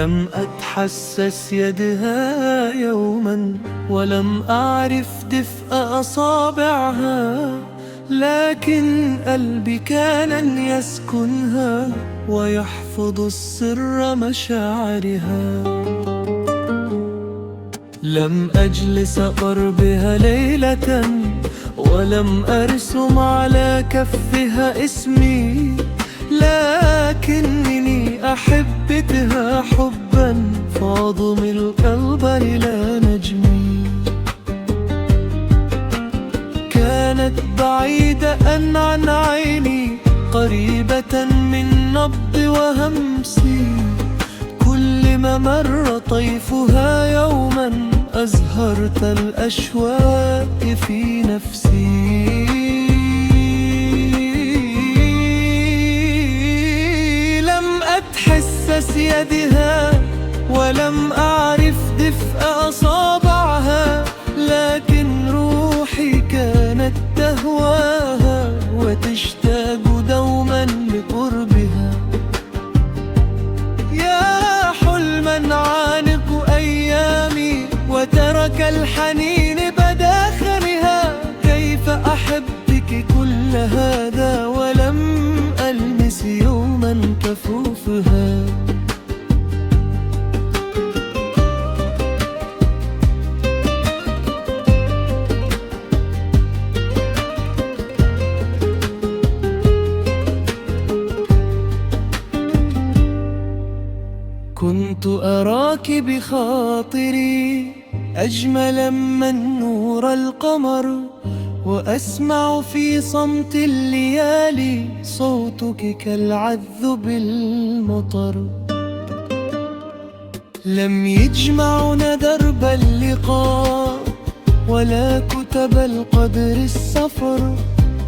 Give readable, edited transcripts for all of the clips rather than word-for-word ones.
لم أتحسس يدها يوما، ولم أعرف دفء أصابعها، لكن قلبي كان يسكنها ويحفظ السر مشاعرها. لم أجلس قربها ليلة، ولم أرسم على كفها اسمي، لكنني أحبتها حبا فاض من القلب إلى نجمي. كانت بعيدة عن عيني، قريبة من نبض وهمسي، كلما مر طيفها يوما أزهرت الأشواق في نفسي. لم أتحسس يدها، ولم أعرف دفء أصابعها، لكن روحي كانت تهواها وتشتاق دوما لقربها. يا حلما عانق أيامي وترك الحنين بداخلها، كيف أحبك كل هذا ولم ألمس يوما كفوفها. كنت أراك بخاطري أجمل من نور القمر، وأسمع في صمت الليالي صوتك كالعذب بالمطر. لم يجمعنا درب اللقاء ولا كتب القدر السفر،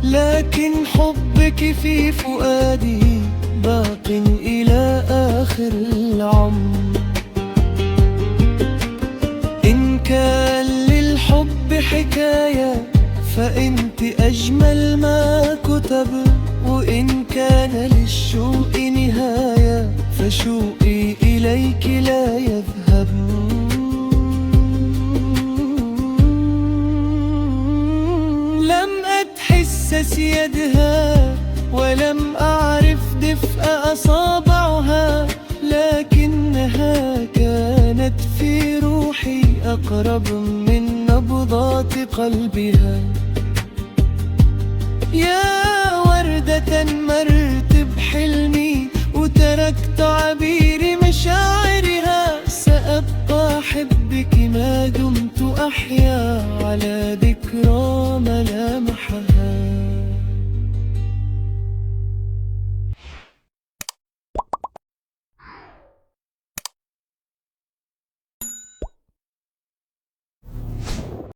لكن حبك في فؤادي باق إلى آخر العمر. إن كان للحب حكاية فأنت أجمل ما كتب، وإن كان للشوق نهاية فشوقي إليك لا يذهب. لم أتحسس يدها، ولم أعرف دفء أصابعها، لكنها كانت في روحي أقرب من نبضات قلبها. يا وردة مرت بحلمي وتركت عبير مشاعرها، سأبقى أحبك ما دمت أحيا على ذكرى ملامحها.